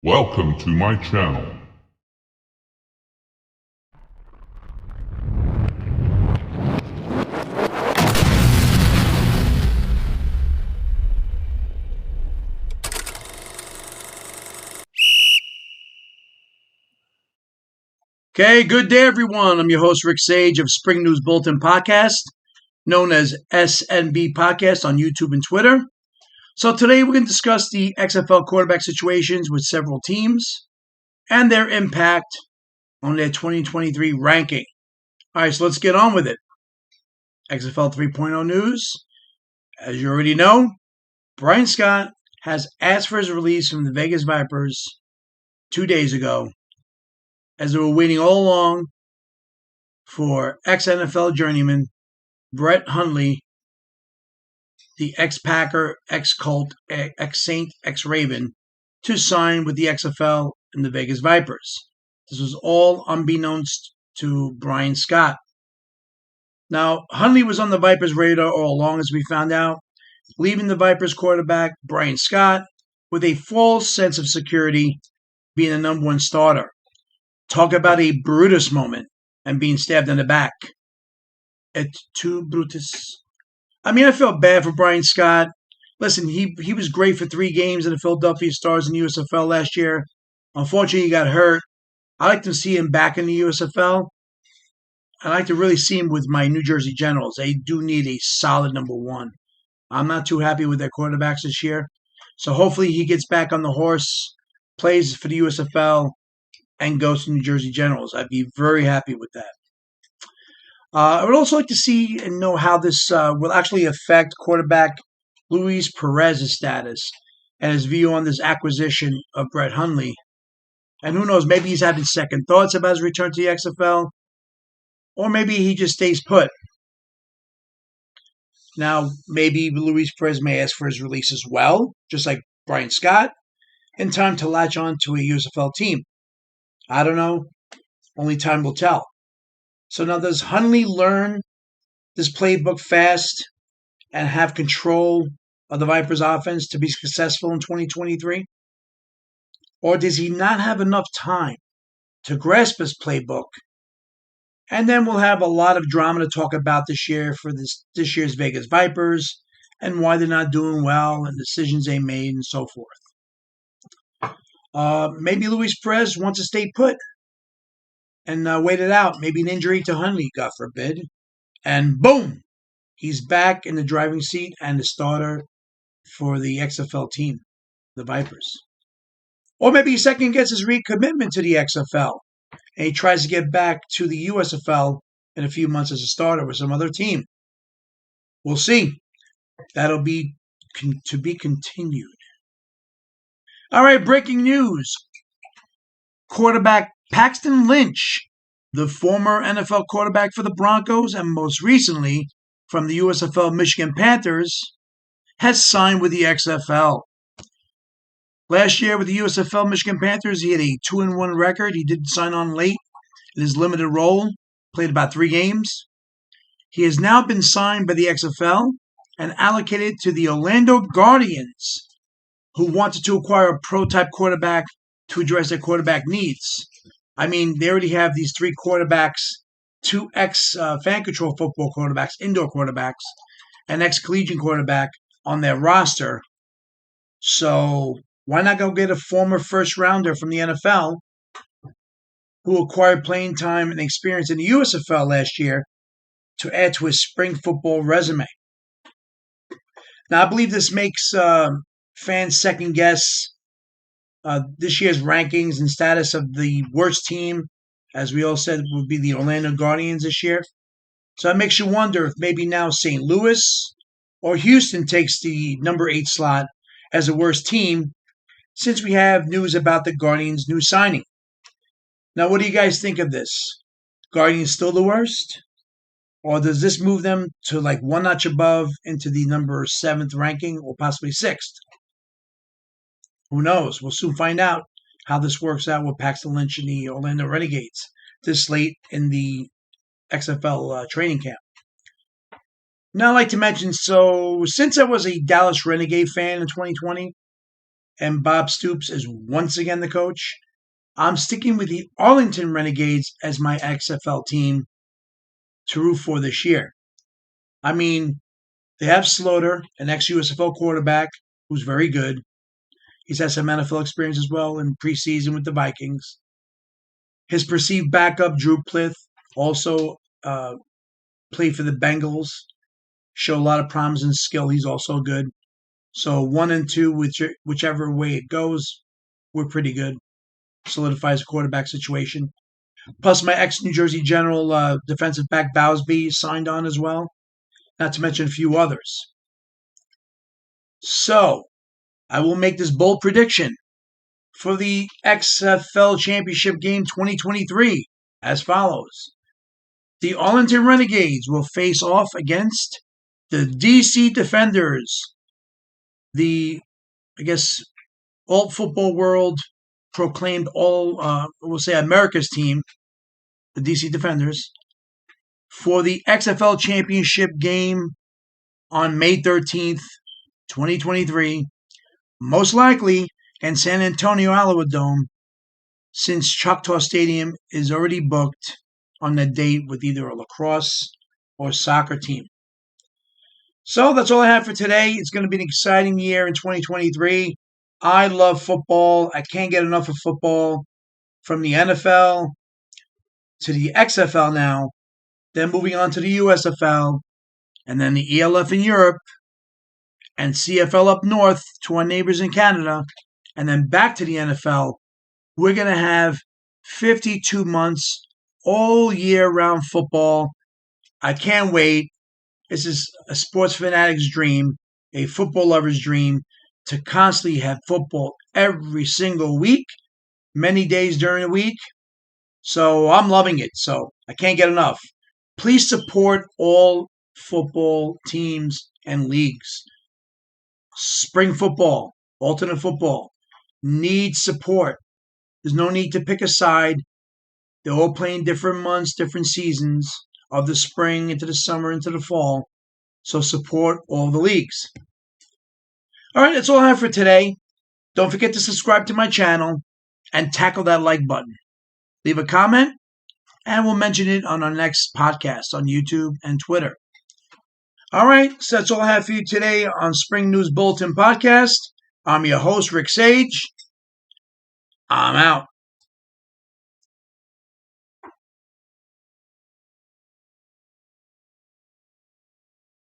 Welcome to my channel. Okay, good day, everyone. I'm your host, Rick Sage of Spring News Bulletin Podcast, known as SNB Podcast on YouTube and Twitter. So today we're going to discuss the XFL quarterback situations with several teams and their impact on their 2023 ranking. All right, so let's get on with it. XFL 3.0 news. As you already know, Bryan Scott has asked for his release from the Vegas Vipers 2 days ago, as they were waiting all along for ex-NFL journeyman Brett Hundley, the ex-Packer, ex-Colt, ex-Saint, ex-Raven, to sign with the XFL and the Vegas Vipers. This was all unbeknownst to Bryan Scott. Now, Hundley was on the Vipers' radar all along, as we found out, leaving the Vipers quarterback, Bryan Scott, with a false sense of security, being the number one starter. Talk about a Brutus moment and being stabbed in the back. Et tu, Brutus? I mean, I felt bad for Bryan Scott. Listen, he was great for 3 games in the Philadelphia Stars in the USFL last year. Unfortunately, he got hurt. I like to see him back in the USFL. I like to really see him with my New Jersey Generals. They do need a solid number one. I'm not too happy with their quarterbacks this year. So hopefully he gets back on the horse, plays for the USFL, and goes to New Jersey Generals. I'd be very happy with that. I would also like to see and know how this will actually affect quarterback Luis Perez's status and his view on this acquisition of Brett Hundley. And who knows, maybe he's having second thoughts about his return to the XFL, or maybe he just stays put. Now, maybe Luis Perez may ask for his release as well, just like Bryan Scott, in time to latch on to a USFL team. I don't know. Only time will tell. So now, does Hundley learn this playbook fast and have control of the Vipers offense to be successful in 2023? Or does he not have enough time to grasp his playbook? And then we'll have a lot of drama to talk about this year for this year's Vegas Vipers and why they're not doing well and decisions they made and so forth. Maybe Luis Perez wants to stay put and wait it out. Maybe an injury to Hundley, God forbid. And boom, he's back in the driving seat and the starter for the XFL team, the Vipers. Or maybe he second guesses his recommitment to the XFL and he tries to get back to the USFL in a few months as a starter with some other team. We'll see. That'll be to be continued. All right, breaking news. Quarterback PAXTON LYNCH, the former NFL quarterback for the Broncos and most recently from the USFL Michigan Panthers, has signed with the XFL. Last year with the USFL Michigan Panthers, he had a 2-1 record. He did sign on late in his limited role, played about 3 games. He has now been signed by the XFL and allocated to the Orlando Guardians, who wanted to acquire a pro-type quarterback to address their quarterback needs. I mean, they already have these 3 quarterbacks, 2 ex-fan control football quarterbacks, indoor quarterbacks, and ex-collegiate quarterback on their roster. So why not go get a former first-rounder from the NFL who acquired playing time and experience in the USFL last year to add to his spring football resume? Now, I believe this makes fans second-guess this year's rankings and status of the worst team, as we all said, would be the Orlando Guardians this year. So that makes you wonder if maybe now St. Louis or Houston takes the number 8 slot as the worst team, since we have news about the Guardians' new signing. Now, what do you guys think of this? Guardians still the worst? Or does this move them to like one notch above into the number 7th ranking or possibly 6th? Who knows? We'll soon find out how this works out with Paxton Lynch and the Orlando Renegades this late in the XFL training camp. Now, I'd like to mention, so since I was a Dallas Renegade fan in 2020, and Bob Stoops is once again the coach. I'm sticking with the Arlington Renegades as my XFL team to root for this year. I mean, they have Slaughter, an ex-USFL quarterback who's very good. He's had some NFL experience as well in preseason with the Vikings. His perceived backup, Drew Plith, also played for the Bengals. Show a lot of promise and skill. He's also good. So 1 and 2, whichever way it goes, we're pretty good. Solidifies the quarterback situation. Plus, my ex-New Jersey General defensive back Bowsby signed on as well. Not to mention a few others. So, I will make this bold prediction for the XFL Championship Game 2023 as follows. The Arlington Renegades will face off against the DC Defenders, the, alt football world proclaimed we'll say America's team, the DC Defenders, for the XFL Championship Game on May 13th, 2023, most likely in San Antonio Alamodome, since Choctaw Stadium is already booked on the date with either a lacrosse or soccer team. So that's all I have for today. It's going to be an exciting year in 2023. I love football. I can't get enough of football. From the NFL to the XFL now, then moving on to the USFL, and then the ELF in Europe, and CFL up north to our neighbors in Canada, and then back to the NFL. We're going to have 52 months, all year-round football. I can't wait. This is a sports fanatic's dream, a football lover's dream, to constantly have football every single week, many days during the week. So I'm loving it. So I can't get enough. Please support all football teams and leagues. Spring football, alternate football, needs support. There's no need to pick a side. They're all playing different months, different seasons of the spring into the summer, into the fall. So support all the leagues. All right, that's all I have for today. Don't forget to subscribe to my channel and tackle that like button. Leave a comment, and we'll mention it on our next podcast on YouTube and Twitter. All right, so that's all I have for you today on Spring News Bulletin Podcast. I'm your host, Rick Sage. I'm out.